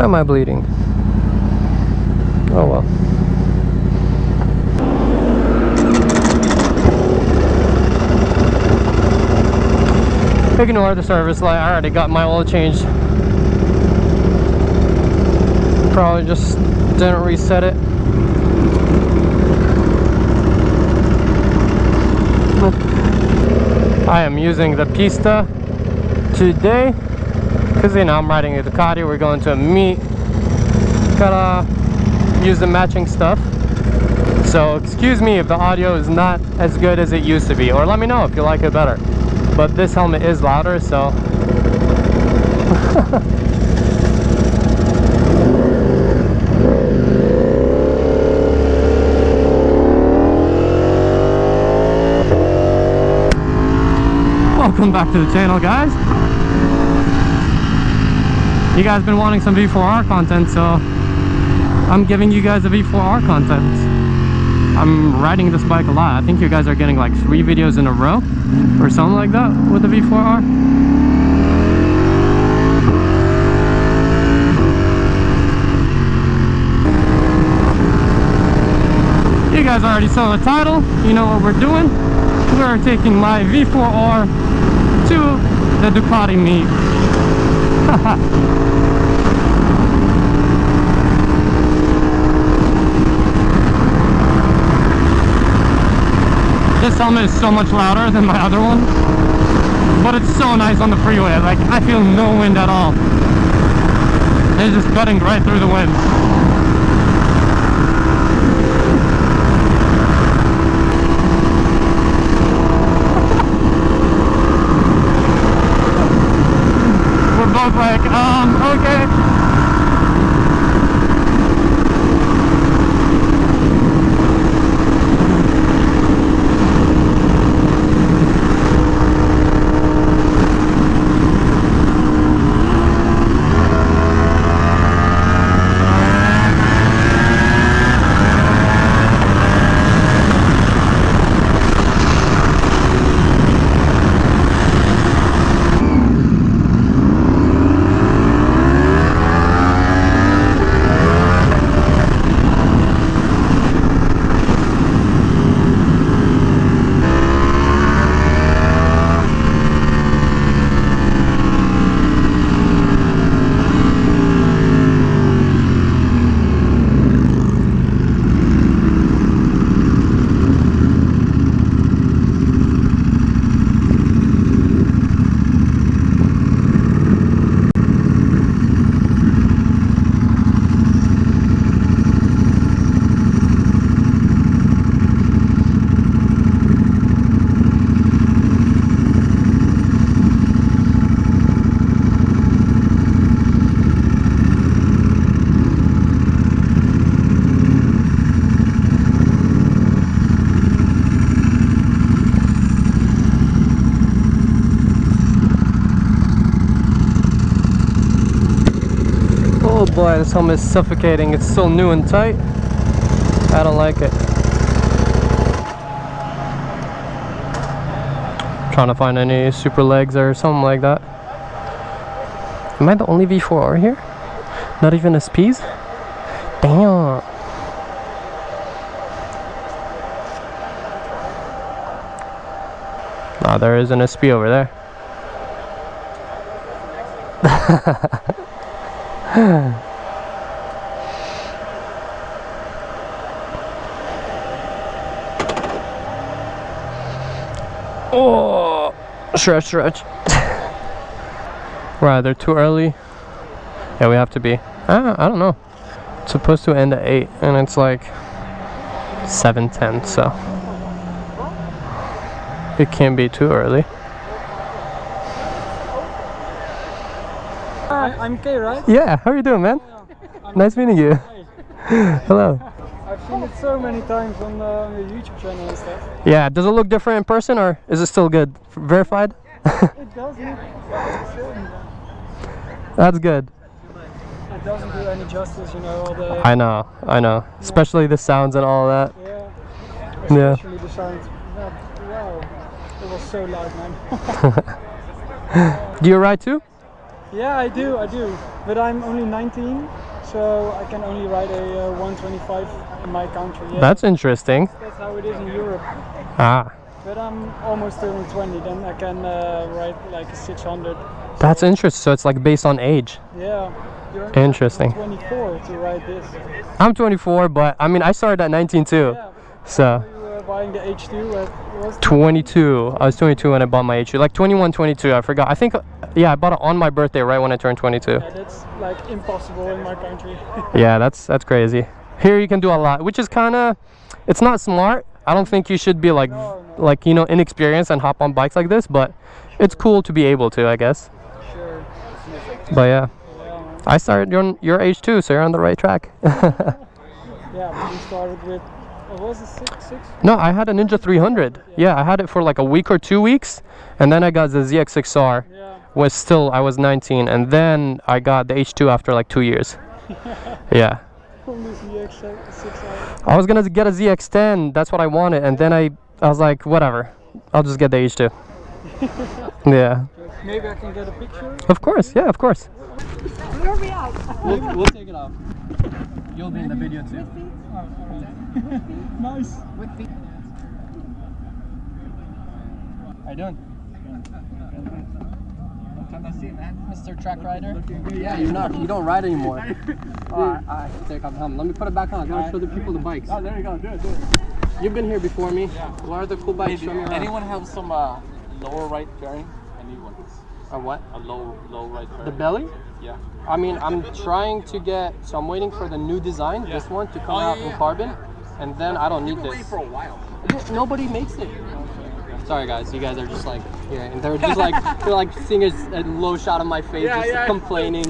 am I bleeding? Oh well. Ignore the service light. I already got my oil changed. Probably just didn't reset it. I am using the Pista today because, you know, I'm riding a Ducati. We're going to a meet. Gotta use the matching stuff. So excuse me if the audio is not as good as it used to be, or let me know if you like it better. But this helmet is louder, so welcome back to the channel, guys. You guys been wanting some V4R content, so I'm giving you guys a V4R content. I'm riding this bike a lot. I think you guys are getting like 3 videos in a row or something like that with the V4R. You guys already saw the title. You know what we're doing. We're taking my V4R to the Ducati meet. This helmet is so much louder than my other one, but it's so nice on the freeway. Like, I feel no wind at all. It's just cutting right through the wind. We're both like, okay. Oh boy, this helmet is suffocating. It's so new and tight. I don't like it. Trying to find any super legs or something like that. Am I the only V4R here? Not even SPs? Damn. Nah, there is an SP over there. Oh, stretch. Right, they're too early. Yeah, we have to be. I don't know. It's supposed to end at 8, and it's like 7:10, so it can't be too early. I'm Kay, right? Yeah, how are you doing, man? Nice meeting you. Hello. I've seen it so many times on your YouTube channel and stuff. Yeah, does it look different in person, or is it still good? Verified? It doesn't. That's good. It doesn't do any justice, you know, all the... I know. Especially the sounds and all that. Yeah. Especially the sound. Wow. It was so loud, man. Do you ride too? Yeah, I do. But I'm only 19, so I can only ride a 125 in my country. Yeah. That's interesting. That's how it is in Europe. Ah, But I'm almost turning 20, then I can ride like a 600. that's interesting. So it's like based on age. Yeah. You're Interesting. 24 to ride this. I'm 24, but I mean, I started at 19 too. Yeah. So You were buying the H2 at what was it? 22. I was 22 when I bought my H2. Like 21, 22. I forgot. I think, yeah, I bought it on my birthday right when I turned 22. Yeah, that's like impossible in my country. Yeah, that's crazy. Here you can do a lot, which is kind of, it's not smart. I don't think you should be like, No. like, you know, inexperienced and hop on bikes like this, but it's cool to be able to, I guess. Sure. But yeah, Yeah. I started your age too, so you're on the right track. Yeah, but we started with, what was it, six? No, I had a Ninja 300. Yeah, I had it for like a week or 2 weeks, and then I got the ZX6R. Yeah. I was 19, and then I got the H2 after like 2 years. Yeah. Only ZX6R. I was gonna get a ZX10, that's what I wanted, and then I was like, whatever, I'll just get the H2. Yeah. Maybe I can get a picture? Of course, yeah, of course. Where are we at? We'll take it off. You'll be in the video too. Nice. How you doing? Mr. Track Rider? Yeah, you're not. You don't ride anymore. I take off the helmet. Let me put it back on. I gotta show the people the bikes. Oh, there you go. Do it. You've been here before me. What are the cool bikes? Show me around. Anyone have some lower right fairing? I need one. A what? A low right fairing. The belly? Yeah. I mean, I'm trying to get. So I'm waiting for the new design. Yeah. This one to come out in carbon, and then I don't need You've been waiting this. for a while. Nobody makes it. Sorry guys, you guys are just like here, and they're just like they're like seeing a low shot of my face, Yeah, just yeah. complaining.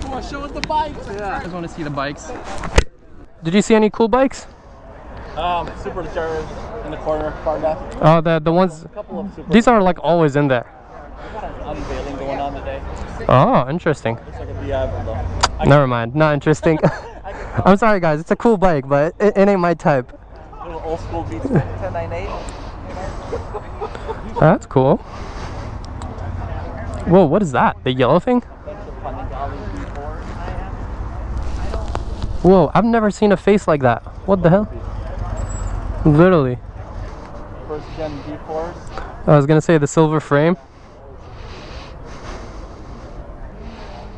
Come on, show us the bikes. Yeah. I just want to see the bikes. Did you see any cool bikes? Supercharged in the corner, car deck. Oh, the ones. A couple of super. These are like always in there. We got an unveiling going on today. Oh, interesting. Looks like a Diablo though. Never mind, not interesting. I'm sorry guys, it's a cool bike, but it ain't my type. Little old school Beats 1098. That's cool. Whoa, what is that? The yellow thing? Panigale V4R. Whoa, I've never seen a face like that. What the hell? Literally. First gen V4s. I was gonna say the silver frame.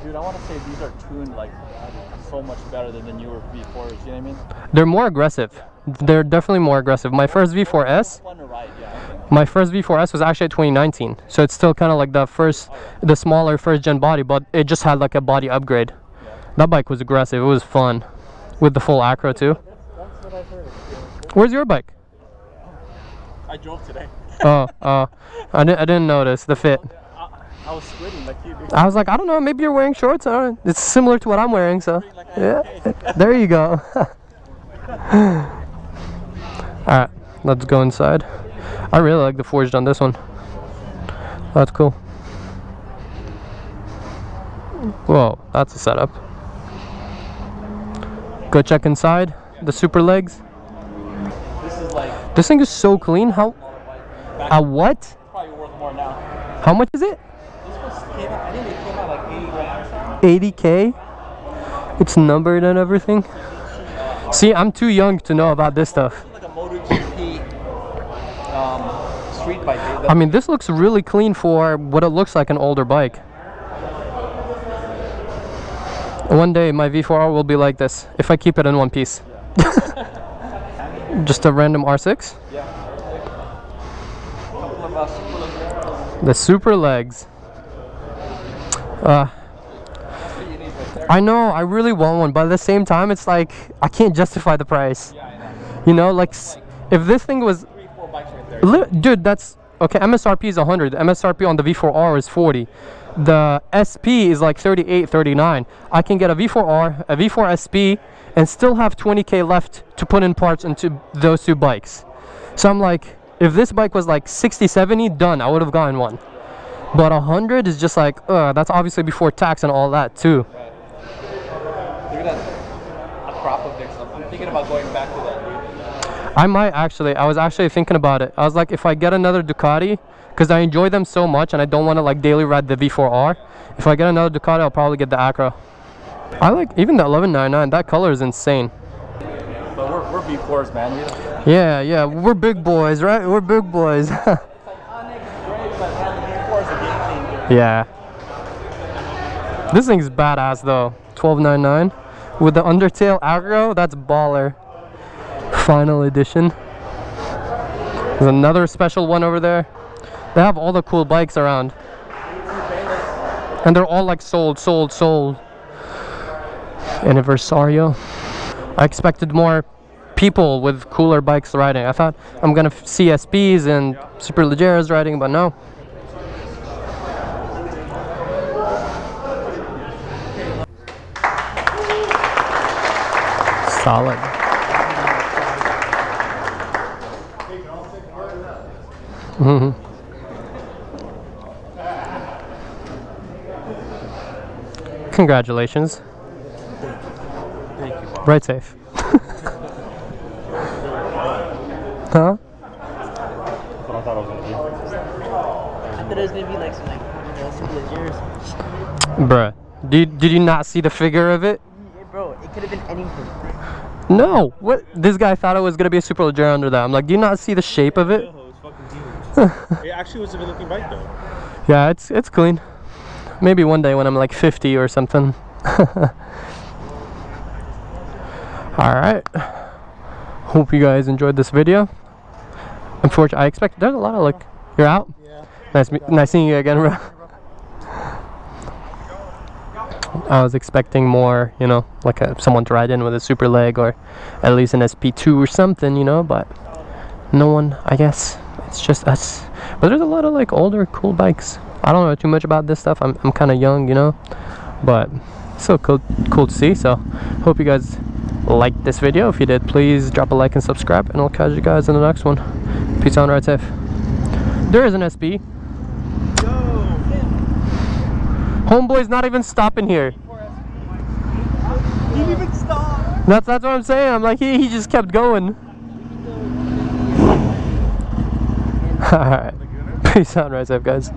Dude, I want to say these are tuned like so much better than the newer V4s. You know what I mean? They're more aggressive. They're definitely more aggressive. My first V4S, Fun to ride, yeah. I think. my first V4S was actually 2019. So it's still kind of like the smaller first gen body, but it just had like a body upgrade. That bike was aggressive. It was fun with the full acro too. That's what I've heard. Where's your bike? I drove today. Oh, I didn't notice the fit. I was squinting like you, dude. I was like, I don't know, maybe you're wearing shorts. I don't know. It's similar to what I'm wearing, so yeah. There you go. All right, let's go inside. I really like the forged on this one. That's cool. Whoa, that's a setup. Go check inside the super legs. This is like This thing is so clean. How? A what? probably worth more now. How much is it? This one came out, I think it came out like 80 grand. 80K. It's numbered and everything. See, I'm too young to know about this stuff. Like a MotoGP street bike. I mean, this looks really clean for what it looks like an older bike. One day my V4R will be like this if I keep it in one piece. Just a random R6. Yeah. The super legs. I know, I really want one, but at the same time, it's like I can't justify the price. Yeah, I know. You know, like if this thing was, 3-4 bikes right there. dude, that's okay. MSRP is 100. The MSRP on the V4R is 40. The SP is like 38, 39. I can get a V4R, a V4 SP, and still have 20K left to put in parts into those two bikes. So I'm like, if this bike was like 60, 70, done, I would have gotten one. But 100 is just like, that's obviously before tax and all that too. Look at that. A crop of dicks. I'm thinking about going back to that, dude. I might actually. I was actually thinking about it. I was like, if I get another Ducati, because I enjoy them so much and I don't want to like daily ride the V4R. If I get another Ducati, I'll probably get the Acura. I like even the 1199. That color is insane. But we're V4s, man. Yeah, we're big boys, right? We're big boys. It's like Onyx is great, but man, the V4 is a game changer. Yeah. This thing's badass though. 1299 with the undertail aggro. That's baller. Final edition. There's another special one over there. They have all the cool bikes around, and they're all like sold. Anniversario. I expected more people with cooler bikes riding. I thought I'm gonna see SPs and Super Legeras riding, but no. Solid. Congratulations. Thank you. Ride safe. Huh? That's what I thought I was gonna do. I thought it was gonna be like some Super Legeras. Bruh, did you not see the figure of it? Yeah, bro, it could have been anything. No, what? This guy thought it was gonna be a Super Leggera under that. I'm like, do you not see the shape of it? It's fucking huge. It actually was a good looking bike though. Yeah, it's clean. Maybe one day when I'm like 50 or something. Alright. Hope you guys enjoyed this video. Unfortunately, I expect there's a lot of like, you're out? Yeah. Nice seeing you again, bro. I was expecting more, you know, like someone to ride in with a super leg or at least an SP2 or something, you know, but no one, I guess. It's just us. But there's a lot of like older cool bikes. I don't know too much about this stuff. I'm kind of young, you know, but still cool to see. So hope you guys liked this video. If you did, please drop a like and subscribe, and I'll catch you guys in the next one. Peace out, ride safe. There is an SB. Homeboy's not even stopping here. He didn't even stop. That's what I'm saying. I'm like, he just kept going. Alright. Peace out, ride safe, guys.